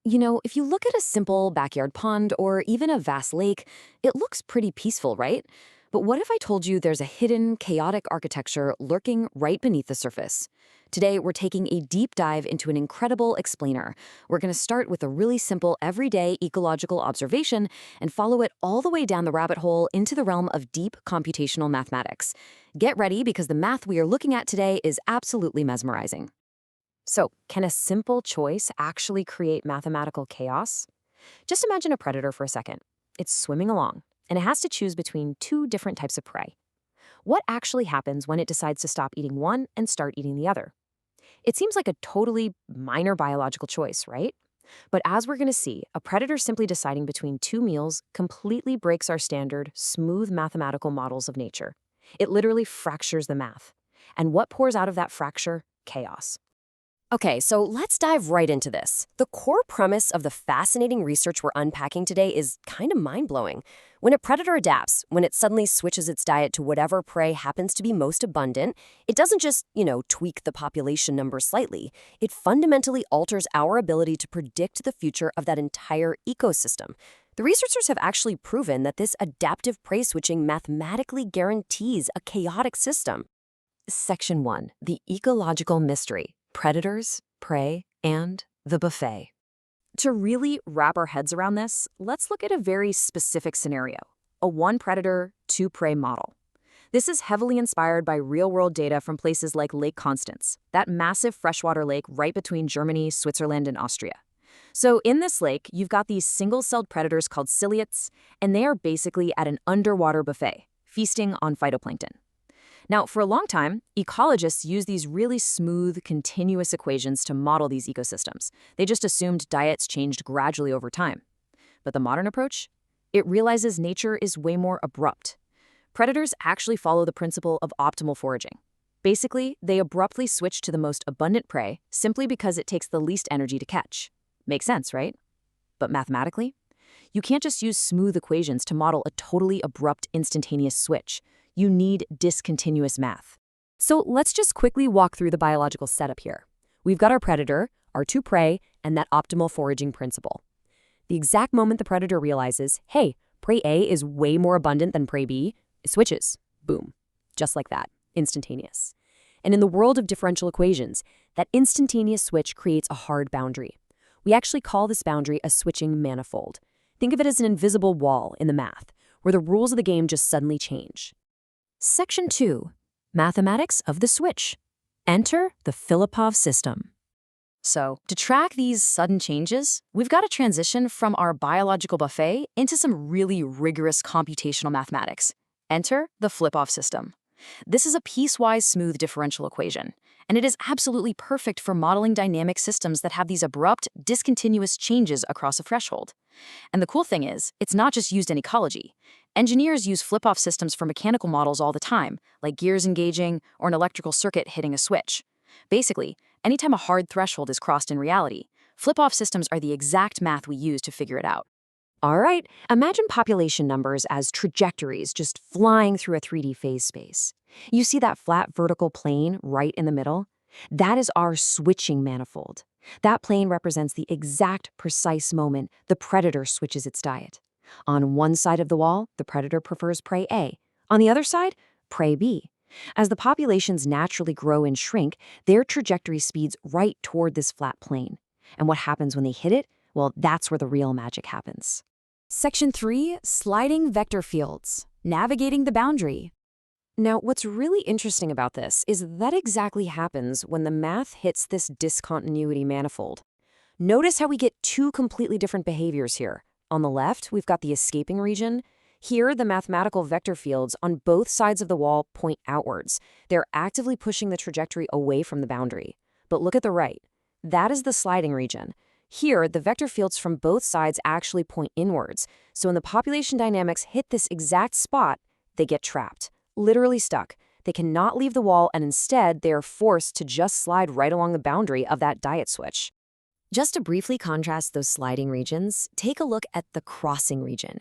If you look at a simple backyard pond or even a vast lake, it looks pretty peaceful, right? But what if I told you there's a hidden, chaotic architecture lurking right beneath the surface? Today, we're taking a deep dive into an incredible explainer. We're going to start with a really simple, everyday ecological observation and follow it all the way down the rabbit hole into the realm of deep computational mathematics. Get ready because the math we are looking at today is absolutely mesmerizing. So, can a simple choice actually create mathematical chaos? Just imagine a predator for a second. It's swimming along, and it has to choose between two different types of prey. What actually happens when it decides to stop eating one and start eating the other? It seems like a totally minor biological choice, right? But as we're going to see, a predator simply deciding between two meals completely breaks our standard, smooth mathematical models of nature. It literally fractures the math. And what pours out of that fracture? Chaos. Okay, so let's dive right into this. The core premise of the fascinating research we're unpacking today is kind of mind-blowing. When a predator adapts, when it suddenly switches its diet to whatever prey happens to be most abundant, it doesn't just, tweak the population number slightly. It fundamentally alters our ability to predict the future of that entire ecosystem. The researchers have actually proven that this adaptive prey switching mathematically guarantees a chaotic system. Section 1. The ecological mystery. Predators, prey, and the buffet. To really wrap our heads around this, let's look at a very specific scenario, a one predator, two prey model. This is heavily inspired by real-world data from places like Lake Constance, that massive freshwater lake right between Germany, Switzerland, and Austria. So in this lake, you've got these single-celled predators called ciliates, and they are basically at an underwater buffet, feasting on phytoplankton. Now, for a long time, ecologists used these really smooth, continuous equations to model these ecosystems. They just assumed diets changed gradually over time. But the modern approach? It realizes nature is way more abrupt. Predators actually follow the principle of optimal foraging. Basically, they abruptly switch to the most abundant prey simply because it takes the least energy to catch. Makes sense, right? But mathematically, you can't just use smooth equations to model a totally abrupt, instantaneous switch. You need discontinuous math. So let's just quickly walk through the biological setup here. We've got our predator, our two prey, and that optimal foraging principle. The exact moment the predator realizes, hey, prey A is way more abundant than prey B, it switches. Boom. Just like that. Instantaneous. And in the world of differential equations, that instantaneous switch creates a hard boundary. We actually call this boundary a switching manifold. Think of it as an invisible wall in the math, where the rules of the game just suddenly change. Section 2. Mathematics of the switch. Enter the Filippov system. So, to track these sudden changes, we've got to transition from our biological buffet into some really rigorous computational mathematics. Enter the Filippov system. This is a piecewise smooth differential equation, and it is absolutely perfect for modeling dynamic systems that have these abrupt, discontinuous changes across a threshold. And the cool thing is, it's not just used in ecology. Engineers use flip-off systems for mechanical models all the time, like gears engaging or an electrical circuit hitting a switch. Basically, anytime a hard threshold is crossed in reality, flip-off systems are the exact math we use to figure it out. All right, imagine population numbers as trajectories just flying through a 3D phase space. You see that flat vertical plane right in the middle? That is our switching manifold. That plane represents the exact precise moment the predator switches its diet. On one side of the wall, the predator prefers prey A. On the other side, prey B. As the populations naturally grow and shrink, their trajectory speeds right toward this flat plane. And what happens when they hit it? Well, that's where the real magic happens. Section 3, Sliding Vector Fields, Navigating the Boundary. Now, what's really interesting about this is that exactly happens when the math hits this discontinuity manifold. Notice how we get two completely different behaviors here. On the left, we've got the escaping region. Here, the mathematical vector fields on both sides of the wall point outwards. They're actively pushing the trajectory away from the boundary. But look at the right. That is the sliding region. Here, the vector fields from both sides actually point inwards. So when the population dynamics hit this exact spot, they get trapped, literally stuck. They cannot leave the wall, and instead, they are forced to just slide right along the boundary of that diet switch. Just to briefly contrast those sliding regions, take a look at the crossing region.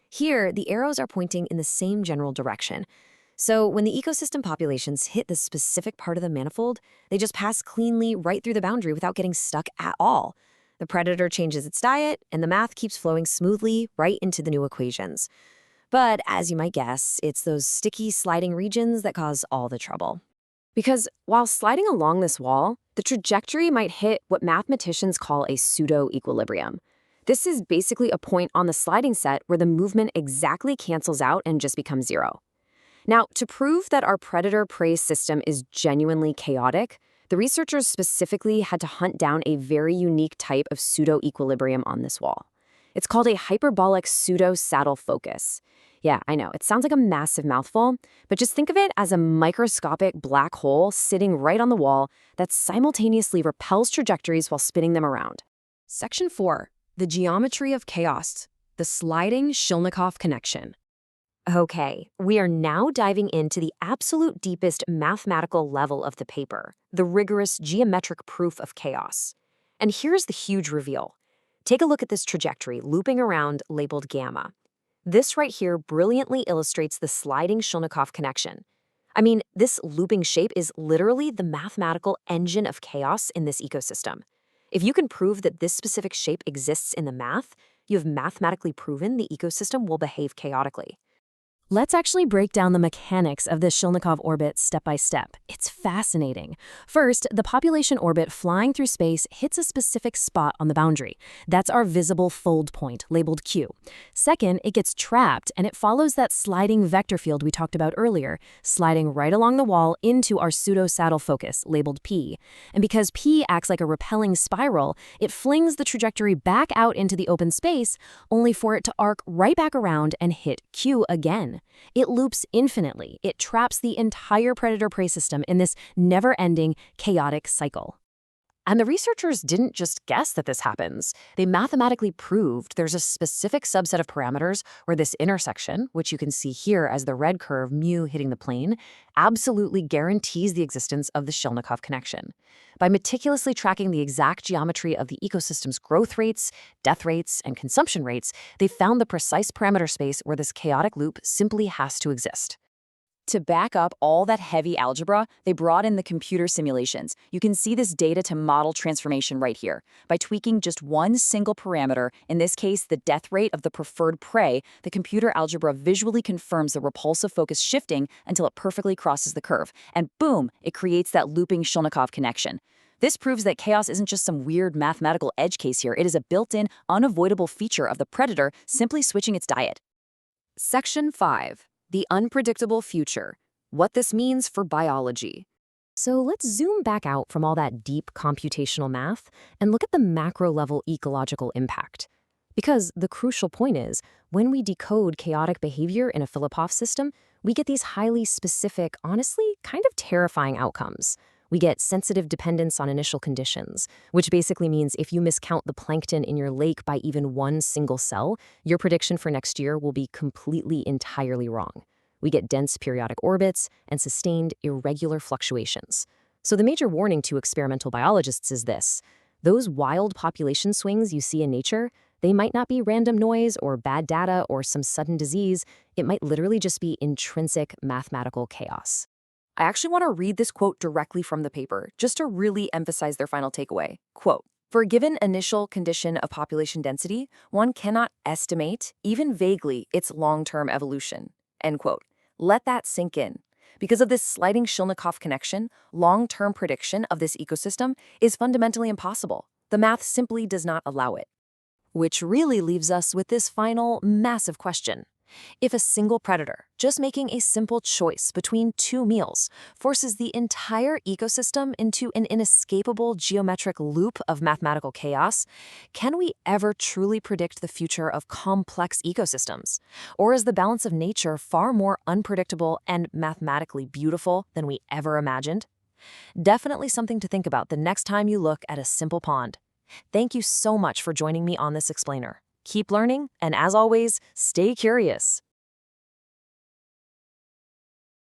Here, the arrows are pointing in the same general direction. So when the ecosystem populations hit this specific part of the manifold, they just pass cleanly right through the boundary without getting stuck at all. The predator changes its diet, and the math keeps flowing smoothly right into the new equations. But as you might guess, it's those sticky sliding regions that cause all the trouble. Because while sliding along this wall, the trajectory might hit what mathematicians call a pseudo-equilibrium. This is basically a point on the sliding set where the movement exactly cancels out and just becomes zero. Now, to prove that our predator-prey system is genuinely chaotic, the researchers specifically had to hunt down a very unique type of pseudo-equilibrium on this wall. It's called a hyperbolic pseudo-saddle focus. Yeah, I know, it sounds like a massive mouthful, but just think of it as a microscopic black hole sitting right on the wall that simultaneously repels trajectories while spinning them around. Section 4. The geometry of chaos. The sliding Shilnikov connection. Okay, we are now diving into the absolute deepest mathematical level of the paper, the rigorous geometric proof of chaos. And here's the huge reveal. Take a look at this trajectory looping around labeled gamma. This right here brilliantly illustrates the sliding Shilnikov connection. I mean, this looping shape is literally the mathematical engine of chaos in this ecosystem. If you can prove that this specific shape exists in the math, you have mathematically proven the ecosystem will behave chaotically. Let's actually break down the mechanics of the Shilnikov orbit step by step. It's fascinating. First, the population orbit flying through space hits a specific spot on the boundary. That's our visible fold point, labeled Q. Second, it gets trapped, and it follows that sliding vector field we talked about earlier, sliding right along the wall into our pseudo-saddle focus, labeled P. And because P acts like a repelling spiral, it flings the trajectory back out into the open space, only for it to arc right back around and hit Q again. It loops infinitely. It traps the entire predator-prey system in this never-ending, chaotic cycle. And the researchers didn't just guess that this happens. They mathematically proved there's a specific subset of parameters where this intersection, which you can see here as the red curve mu hitting the plane, absolutely guarantees the existence of the Shilnikov connection. By meticulously tracking the exact geometry of the ecosystem's growth rates, death rates, and consumption rates, they found the precise parameter space where this chaotic loop simply has to exist. To back up all that heavy algebra, they brought in the computer simulations. You can see this data to model transformation right here. By tweaking just one single parameter, in this case the death rate of the preferred prey, the computer algebra visually confirms the repulsive focus shifting until it perfectly crosses the curve. And boom, it creates that looping Shilnikov connection. This proves that chaos isn't just some weird mathematical edge case here. It is a built-in, unavoidable feature of the predator simply switching its diet. Section 5. The unpredictable future. What this means for biology. So let's zoom back out from all that deep computational math and look at the macro-level ecological impact. Because the crucial point is, when we decode chaotic behavior in a Filippov system, we get these highly specific, honestly, kind of terrifying outcomes. We get sensitive dependence on initial conditions, which basically means if you miscount the plankton in your lake by even one single cell, your prediction for next year will be completely entirely wrong. We get dense periodic orbits and sustained irregular fluctuations. So the major warning to experimental biologists is this: those wild population swings you see in nature, they might not be random noise or bad data or some sudden disease. It might literally just be intrinsic mathematical chaos. I actually want to read this quote directly from the paper, just to really emphasize their final takeaway. Quote, "For a given initial condition of population density, one cannot estimate, even vaguely, its long-term evolution." End quote. Let that sink in. Because of this sliding Shilnikov connection, long-term prediction of this ecosystem is fundamentally impossible. The math simply does not allow it. Which really leaves us with this final, massive question. If a single predator, just making a simple choice between two meals, forces the entire ecosystem into an inescapable geometric loop of mathematical chaos, can we ever truly predict the future of complex ecosystems? Or is the balance of nature far more unpredictable and mathematically beautiful than we ever imagined? Definitely something to think about the next time you look at a simple pond. Thank you so much for joining me on this explainer. Keep learning, and as always, stay curious.